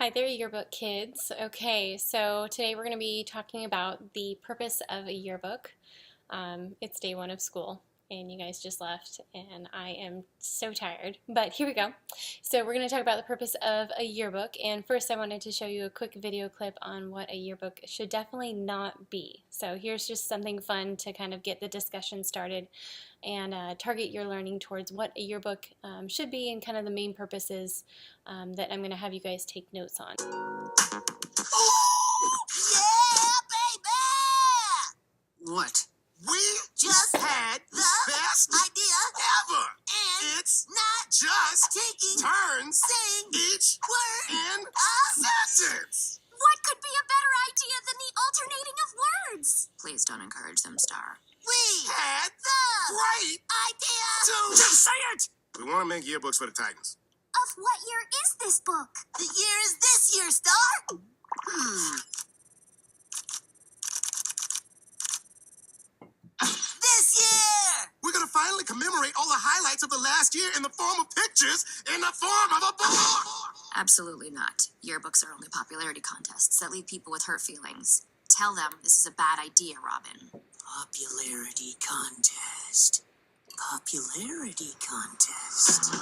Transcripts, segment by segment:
Hi there, yearbook kids. Okay, so today we're going to be talking about the purpose of a yearbook. It's day one of school, and you guys just left, and I am so tired, but here we go. So we're going to talk about the purpose of a yearbook, and first I wanted to show you a quick video clip on what a yearbook should definitely not be. So here's just something fun to kind of get the discussion started and target your learning towards what a yearbook should be and kind of the main purposes that I'm going to have you guys take notes on. Yeah, baby! What? We just had the best idea ever! And it's not just taking turns saying each word in a sentence! What could be a better idea than the alternating of words? Please don't encourage them, Star. We had the great idea to Just say it! We want to make yearbooks for the Titans. Of what year is this book? The year is this year, Star! This year! We're going to finally commemorate all the highlights of the last year in the form of pictures, in the form of a book! Absolutely not. Yearbooks are only popularity contests that leave people with hurt feelings. Tell them this is a bad idea, Robin. Popularity contest. Popularity contest. May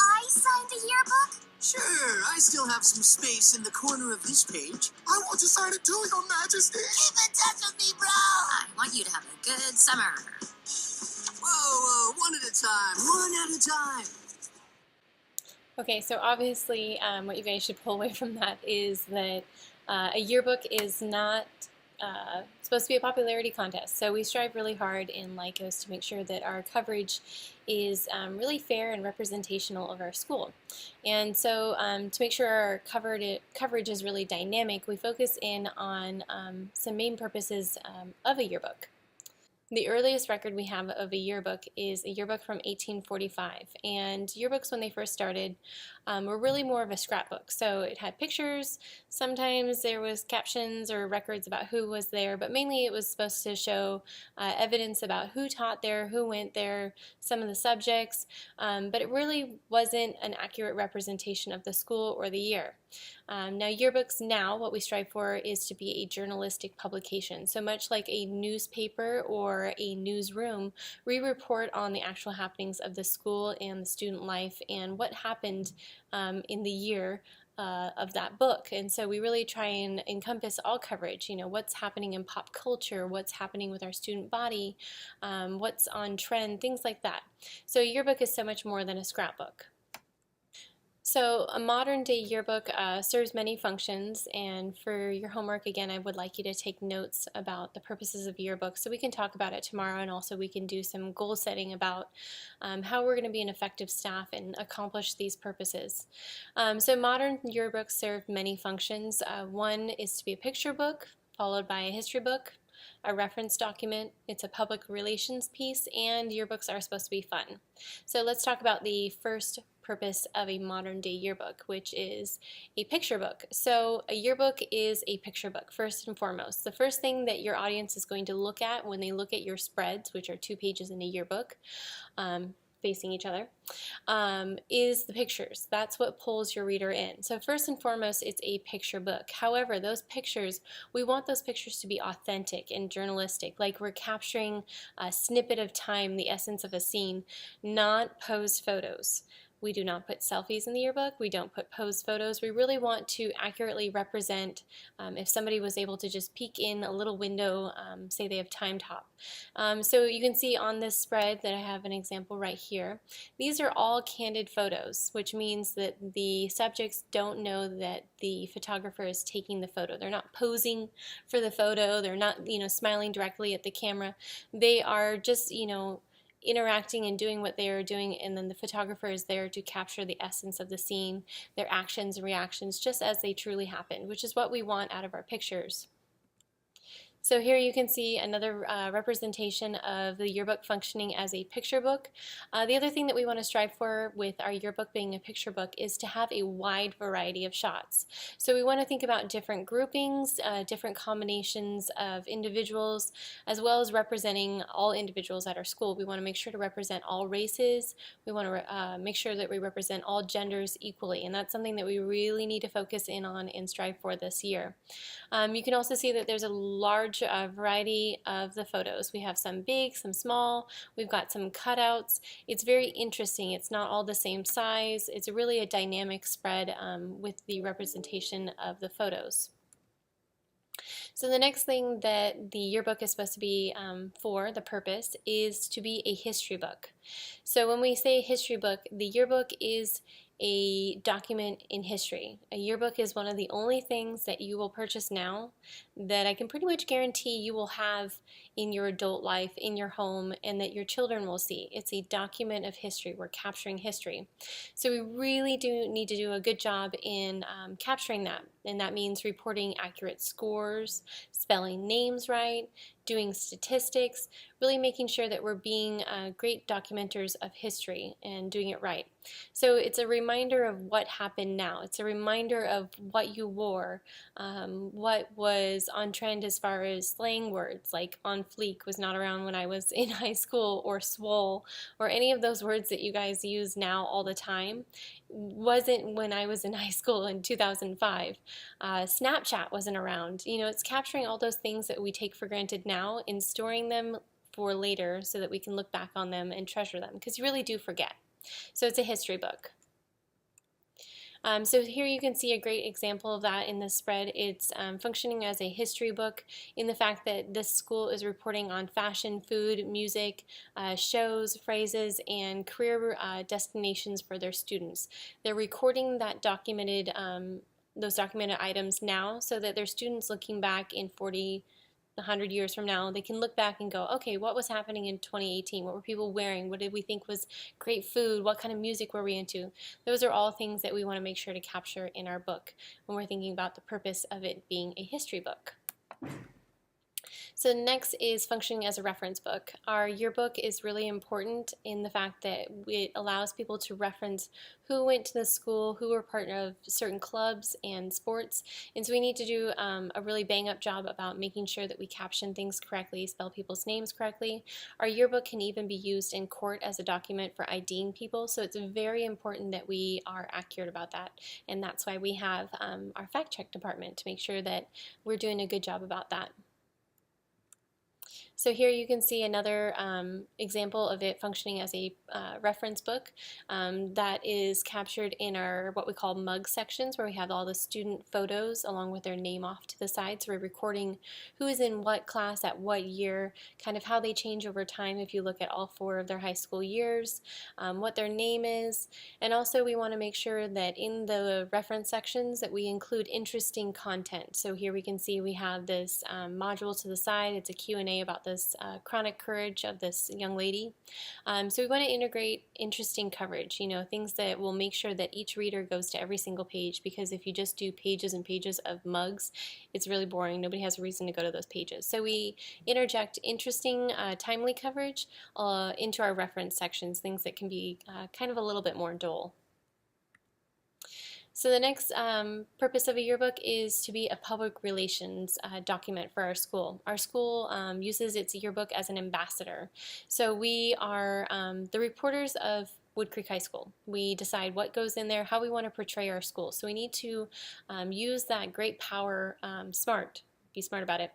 I sign the yearbook? Sure, I still have some space in the corner of this page. I want to sign it too, Your Majesty! Keep in touch with me, bro! I want you to have a good summer. Whoa, one at a time. One at a time. Okay, so obviously what you guys should pull away from that is that a yearbook is not supposed to be a popularity contest. So we strive really hard in Lycos to make sure that our coverage is really fair and representational of our school. And so to make sure our coverage is really dynamic, we focus in on some main purposes of a yearbook. The earliest record we have of a yearbook is a yearbook from 1845, and yearbooks when they first started were really more of a scrapbook. So it had pictures, sometimes there was captions or records about who was there, but mainly it was supposed to show evidence about who taught there, who went there, some of the subjects, but it really wasn't an accurate representation of the school or the year. Now yearbooks now, what we strive for is to be a journalistic publication. So much like a newspaper or a newsroom, we report on the actual happenings of the school and the student life and what happened in the year of that book. And so we really try and encompass all coverage, you know, what's happening in pop culture, what's happening with our student body, what's on trend, things like that. So a yearbook is so much more than a scrapbook. So a modern day yearbook serves many functions, and for your homework again I would like you to take notes about the purposes of yearbooks so we can talk about it tomorrow, and also we can do some goal setting about how we're going to be an effective staff and accomplish these purposes. So modern yearbooks serve many functions. One is to be a picture book, followed by a history book, a reference document, it's a public relations piece, and yearbooks are supposed to be fun. So let's talk about the first purpose of a modern day yearbook, which is a picture book. So a yearbook is a picture book first and foremost. The first thing that your audience is going to look at when they look at your spreads, which are 2 pages in a yearbook, facing each other, is the pictures. That's what pulls your reader in. So first and foremost, it's a picture book. However, those pictures, we want those pictures to be authentic and journalistic, like we're capturing a snippet of time, the essence of a scene, not posed photos. We do not put selfies in the yearbook. We don't put posed photos. We really want to accurately represent if somebody was able to just peek in a little window, say they have time top. So you can see on this spread that I have an example right here. These are all candid photos, which means that the subjects don't know that the photographer is taking the photo. They're not posing for the photo. They're not, smiling directly at the camera. They are just, interacting and doing what they are doing, and then the photographer is there to capture the essence of the scene, their actions and reactions just as they truly happened, which is what we want out of our pictures. So here you can see another representation of the yearbook functioning as a picture book. The other thing that we want to strive for with our yearbook being a picture book is to have a wide variety of shots. So we want to think about different groupings, different combinations of individuals, as well as representing all individuals at our school. We want to make sure to represent all races. We want to make sure that we represent all genders equally, and that's something that we really need to focus in on and strive for this year. You can also see that there's a large variety of the photos. We have some big, some small, we've got some cutouts. It's very interesting. It's not all the same size. It's really a dynamic spread with the representation of the photos. So the next thing that the yearbook is supposed to be for, the purpose, is to be a history book. So when we say history book, the yearbook is a document in history. A yearbook is one of the only things that you will purchase now that I can pretty much guarantee you will have in your adult life, in your home, and that your children will see. It's a document of history. We're capturing history. So we really do need to do a good job in capturing that, and that means reporting accurate scores, spelling names right, doing statistics, really making sure that we're being great documenters of history and doing it right. So it's a reminder of what happened now. It's a reminder of what you wore, what was on trend as far as slang words, like on fleek was not around when I was in high school, or swole, or any of those words that you guys use now all the time wasn't when I was in high school in 2005. Snapchat wasn't around. You know, it's capturing all those things that we take for granted now and storing them for later so that we can look back on them and treasure them, because you really do forget. So it's a history book. So here you can see a great example of that in this spread. It's functioning as a history book in the fact that this school is reporting on fashion, food, music, shows, phrases, and career destinations for their students. They're recording that documented those documented items now so that their students looking back in 100 years from now, they can look back and go, okay, what was happening in 2018? What were people wearing? What did we think was great food? What kind of music were we into? Those are all things that we want to make sure to capture in our book when we're thinking about the purpose of it being a history book. So next is functioning as a reference book. Our yearbook is really important in the fact that it allows people to reference who went to the school, who were part of certain clubs and sports, and so we need to do a really bang-up job about making sure that we caption things correctly, spell people's names correctly. Our yearbook can even be used in court as a document for IDing people, so it's very important that we are accurate about that, and that's why we have our fact check department to make sure that we're doing a good job about that. So here you can see another example of it functioning as a reference book that is captured in our what we call mug sections, where we have all the student photos along with their name off to the side. So we're recording who is in what class at what year, kind of how they change over time if you look at all 4 of their high school years, what their name is, and also we want to make sure that in the reference sections that we include interesting content. So here we can see we have this module to the side. It's a Q&A about this chronic courage of this young lady. So we want to integrate interesting coverage, you know, things that will make sure that each reader goes to every single page, because if you just do pages and pages of mugs, it's really boring. Nobody has a reason to go to those pages. So we interject interesting, timely coverage into our reference sections, things that can be kind of a little bit more dull. So the next purpose of a yearbook is to be a public relations document for our school. Our school uses its yearbook as an ambassador. So we are the reporters of Wood Creek High School. We decide what goes in there, how we want to portray our school. So we need to use that great power be smart about it.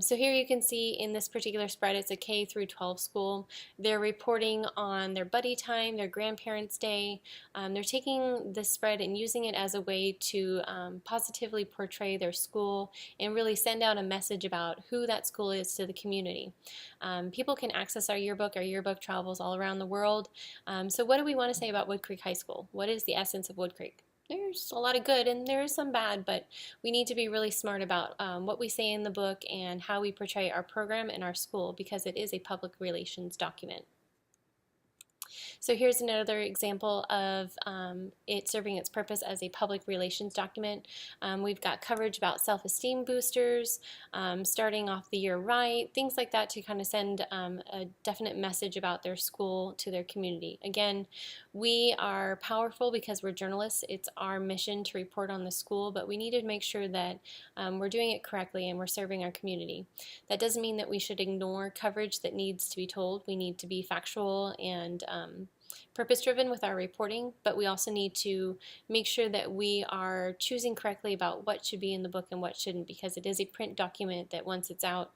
So here you can see in this particular spread, it's a K through 12 school. They're reporting on their buddy time, their grandparents' day. They're taking this spread and using it as a way to positively portray their school and really send out a message about who that school is to the community. People can access our yearbook. Our yearbook travels all around the world. So what do we want to say about Wood Creek High School? What is the essence of Wood Creek? There's a lot of good and there is some bad, but we need to be really smart about what we say in the book and how we portray our program and our school, because it is a public relations document. So here's another example of it serving its purpose as a public relations document. We've got coverage about self-esteem boosters, starting off the year right, things like that to kind of send a definite message about their school to their community. Again, we are powerful because we're journalists. It's our mission to report on the school, but we need to make sure that we're doing it correctly and we're serving our community. That doesn't mean that we should ignore coverage that needs to be told. We need to be factual and purpose-driven with our reporting, but we also need to make sure that we are choosing correctly about what should be in the book and what shouldn't, because it is a print document that once it's out,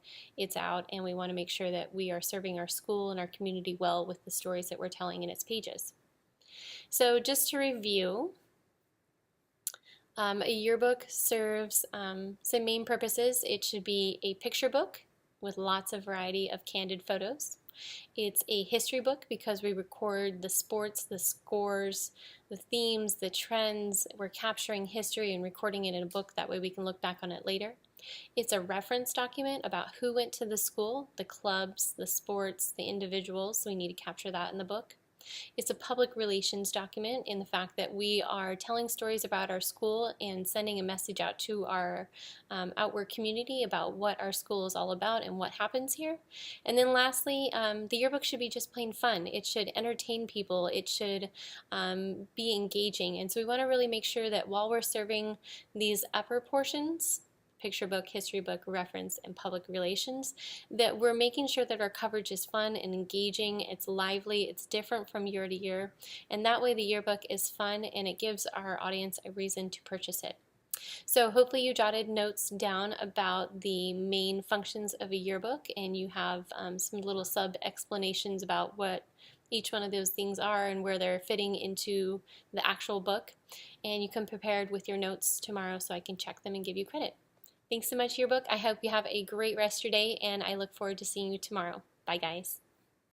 and we want to make sure that we are serving our school and our community well with the stories that we're telling in its pages. So just to review, a yearbook serves some main purposes. It should be a picture book with lots of variety of candid photos. It's a history book because we record the sports, the scores, the themes, the trends. We're capturing history and recording it in a book. That way we can look back on it later. It's a reference document about who went to the school, the clubs, the sports, the individuals. So we need to capture that in the book. It's a public relations document in the fact that we are telling stories about our school and sending a message out to our outward community about what our school is all about and what happens here. And then lastly, the yearbook should be just plain fun. It should entertain people. It should be engaging. And so we want to really make sure that while we're serving these upper portions, picture book, history book, reference, and public relations, that we're making sure that our coverage is fun and engaging, it's lively, it's different from year to year, and that way the yearbook is fun and it gives our audience a reason to purchase it. So hopefully you jotted notes down about the main functions of a yearbook, and you have some little sub-explanations about what each one of those things are and where they're fitting into the actual book, and you come prepared with your notes tomorrow so I can check them and give you credit. Thanks so much, Yearbook. I hope you have a great rest of your day, and I look forward to seeing you tomorrow. Bye, guys.